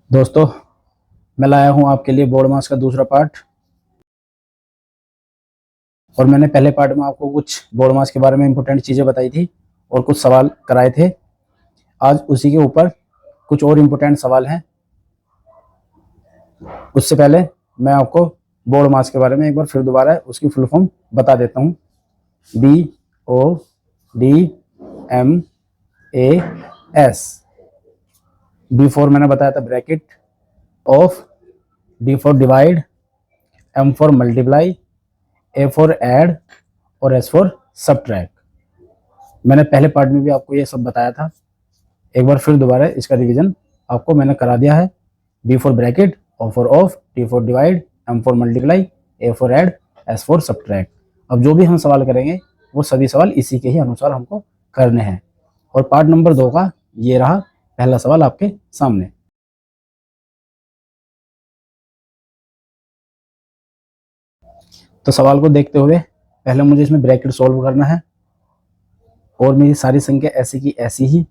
दोस्तों, मैं लाया हूं आपके लिए बोर्ड मास का दूसरा पार्ट। और मैंने पहले पार्ट में आपको कुछ बोर्ड मास के बारे में इंपॉर्टेंट चीज़ें बताई थी और कुछ सवाल कराए थे। आज उसी के ऊपर कुछ और इम्पोर्टेंट सवाल हैं। उससे पहले मैं आपको बोर्ड मास के बारे में एक बार फिर दोबारा उसकी फुल फॉर्म बता देता हूँ। BODMAS। B फॉर मैंने बताया था bracket, of, D for divide, M for multiply, A for add और S फॉर सबट्रैक्ट। मैंने पहले पार्ट में भी आपको ये सब बताया था। एक बार फिर दोबारा इसका रिवीजन आपको मैंने करा दिया है। B for bracket, O for of, D for divide, M for multiply, A for add, S for subtract. अब जो भी हम सवाल करेंगे वो सभी सवाल इसी के ही अनुसार हमको करने हैं। और पार्ट नंबर 2 का ये रहा पहला सवाल आपके सामने। तो सवाल को देखते हुए पहले मुझे इसमें ब्रैकेट सॉल्व करना है और मेरी सारी संख्या ऐसी की ऐसी ही।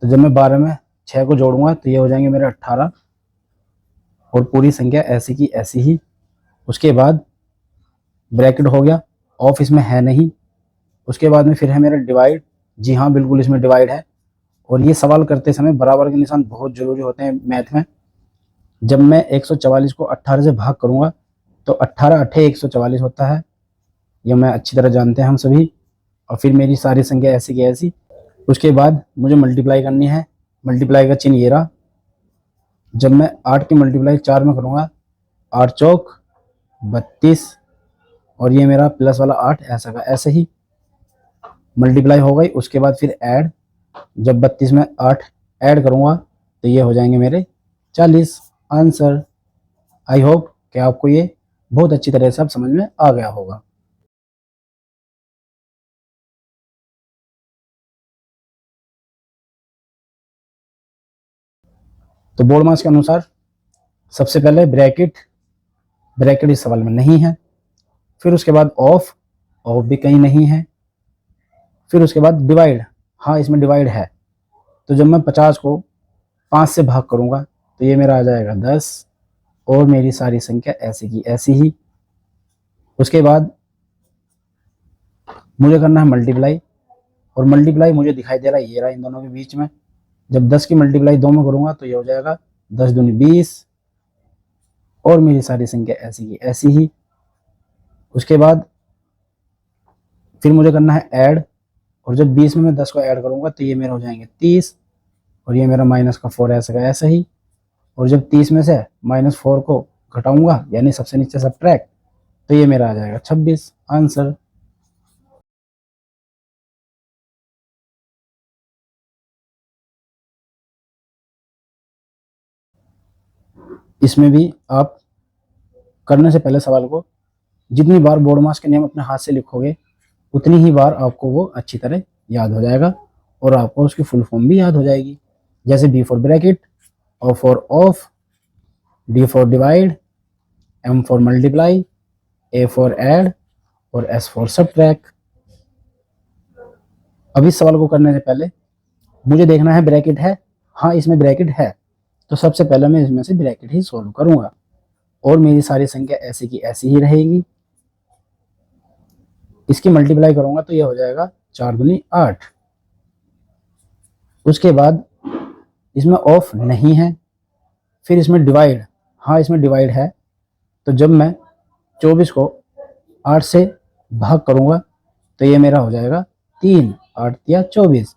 तो जब मैं 12 में 6 को जोड़ूंगा तो ये हो जाएंगे मेरे 18 और पूरी संख्या ऐसी की ऐसी ही। उसके बाद ब्रैकेट हो गया, ऑफ इसमें है नहीं। उसके बाद में फिर है मेरा डिवाइड। जी हाँ, बिल्कुल इसमें डिवाइड है। और ये सवाल करते समय बराबर के निशान बहुत जरूरी होते हैं मैथ में। जब मैं 144 को 18 से भाग करूंगा तो 18 अट्ठे 144 होता है, यह मैं अच्छी तरह जानते हैं हम सभी। और फिर मेरी सारी संख्या ऐसी की ऐसी। उसके बाद मुझे मल्टीप्लाई करनी है। मल्टीप्लाई का चिन्ह ये रहा। जब मैं 8 की मल्टीप्लाई 4 में करूंगा, 8 चौक 32 और ये मेरा प्लस वाला 8 ऐसा का ऐसे ही मल्टीप्लाई हो गई। उसके बाद फिर ऐड, जब 32 में 8 ऐड करूंगा तो ये हो जाएंगे मेरे 40 आंसर। आई होप कि आपको ये बहुत अच्छी तरह से अब समझ में आ गया होगा। तो बोर्ड मास के अनुसार सबसे पहले ब्रैकेट, ब्रैकेट इस सवाल में नहीं है। फिर उसके बाद ऑफ, ऑफ भी कहीं नहीं है। फिर उसके बाद डिवाइड, हाँ इसमें डिवाइड है। तो जब मैं 50 को 5 से भाग करूंगा तो ये मेरा आ जाएगा 10 और मेरी सारी संख्या ऐसी की ऐसी ही। उसके बाद मुझे करना है मल्टीप्लाई, और मल्टीप्लाई मुझे दिखाई दे रहा है ये रहा इन दोनों के बीच में। जब 10 की मल्टीप्लाई 2 में करूंगा तो ये हो जाएगा 10 दूनी 20 और मेरी सारी संख्या ऐसी की ऐसी ही। उसके बाद फिर मुझे करना है ऐड, और जब 20 में मैं 10 को ऐड करूंगा तो ये मेरा हो जाएंगे 30 और ये मेरा माइनस का 4 ऐसा का ऐसा ही। और जब 30 में से -4 को घटाऊंगा यानी सबसे नीचे सबट्रैक्ट तो ये मेरा आ जाएगा 26 आंसर। इसमें भी आप करने से पहले सवाल को जितनी बार बोर्ड मास के नियम अपने हाथ से लिखोगे उतनी ही बार आपको वो अच्छी तरह याद हो जाएगा और आपको उसकी फुल फॉर्म भी याद हो जाएगी। जैसे B for bracket, O for of, D for divide, M for multiply, A for add और S फॉर सबट्रैक्ट। अब इस सवाल को करने से पहले मुझे देखना है ब्रैकेट है, हाँ इसमें ब्रैकेट है। तो सबसे पहले मैं इसमें से ब्रैकेट ही सोल्व करूंगा और मेरी सारी संख्या ऐसी की ऐसी ही रहेगी। इसकी मल्टीप्लाई करूंगा तो ये हो जाएगा 4 दूनी 8। उसके बाद इसमें ऑफ नहीं है। फिर इसमें डिवाइड, हाँ इसमें डिवाइड है। तो जब मैं 24 को 8 से भाग करूंगा तो ये मेरा हो जाएगा 3, 8 या 24।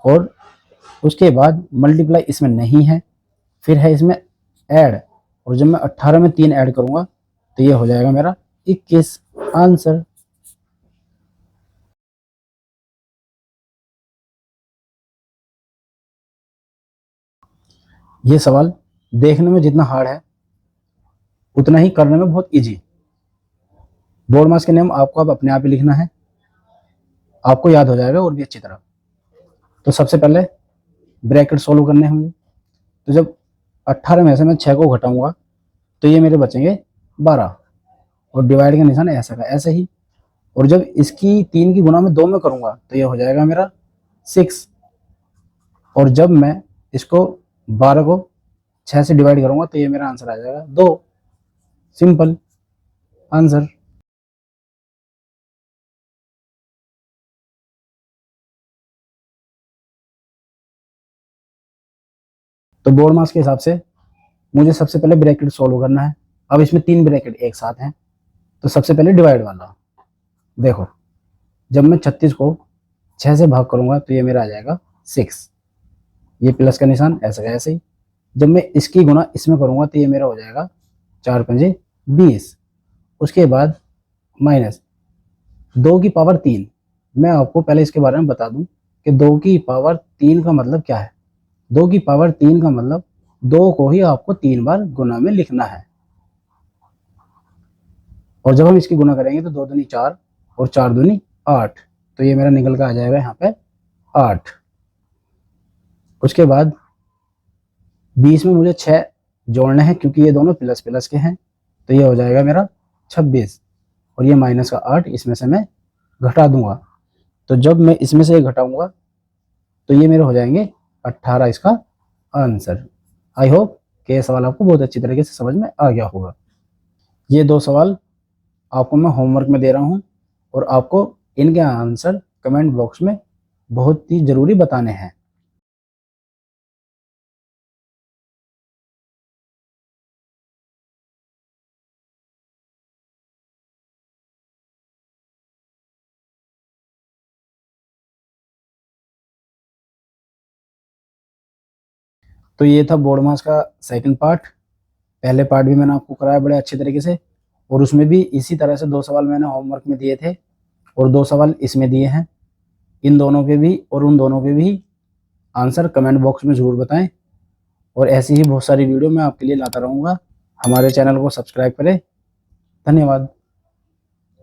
और उसके बाद मल्टीप्लाई इसमें नहीं है। फिर है इसमें ऐड, और जब मैं 18 में 3 ऐड करूंगा तो ये हो जाएगा मेरा 21 आंसर। ये सवाल देखने में जितना हार्ड है उतना ही करने में बहुत इजी। बोर्ड मास के नियम आपको अब अपने आप ही लिखना है, आपको याद हो जाएगा और भी अच्छी तरह। तो सबसे पहले ब्रैकेट सोल्व करने होंगे। तो जब 18 में से मैं 6 को घटाऊंगा तो ये मेरे बचेंगे 12 और डिवाइड का निशान ऐसा का ऐसे ही। और जब इसकी 3 की गुना में 2 में करूंगा तो ये हो जाएगा मेरा 6। और जब मैं इसको 12 को 6 से डिवाइड करूंगा तो ये मेरा आंसर आ जाएगा 2। Simple answer. तो बोर्ड मास के हिसाब से मुझे सबसे पहले ब्रैकेट सॉल्व करना है। अब इसमें 3 ब्रैकेट एक साथ हैं, तो सबसे पहले डिवाइड वाला देखो, जब मैं 36 को 6 से भाग करूंगा तो ये मेरा आ जाएगा 6, ये प्लस का निशान ऐसा का ऐसे ही। जब मैं इसकी गुना इसमें करूंगा तो ये मेरा हो जाएगा 4 पंजे 20। उसके बाद माइनस 2 की पावर 3। मैं आपको पहले इसके बारे में बता दूं कि 2 की पावर 3 का मतलब क्या है। 2 की पावर 3 का मतलब 2 को ही आपको 3 बार गुना में लिखना है। और जब हम इसकी गुना करेंगे तो 2 दूनी 4 और 4 दूनी 8, तो ये मेरा निकल कर आ जाएगा यहाँ पे 8। उसके बाद 20 में मुझे 6 जोड़ने हैं क्योंकि ये दोनों प्लस प्लस के हैं, तो ये हो जाएगा मेरा 26। और ये माइनस का 8 इसमें से मैं घटा दूंगा, तो जब मैं इसमें से घटाऊंगा तो ये मेरे हो जाएंगे 18 इसका आंसर। आई होप कि ये सवाल आपको बहुत अच्छी तरीके से समझ में आ गया होगा। ये 2 सवाल आपको मैं होमवर्क में दे रहा हूँ और आपको इनके आंसर कमेंट बॉक्स में बहुत ही जरूरी बताने हैं। तो ये था बोर्ड मास का सेकंड पार्ट। पहले पार्ट भी मैंने आपको कराया बड़े अच्छे तरीके से, और उसमें भी इसी तरह से 2 सवाल मैंने होमवर्क में दिए थे और 2 सवाल इसमें दिए हैं। इन दोनों के भी और उन दोनों के भी आंसर कमेंट बॉक्स में ज़रूर बताएं, और ऐसी ही बहुत सारी वीडियो मैं आपके लिए लाता रहूँगा। हमारे चैनल को सब्सक्राइब करें। धन्यवाद।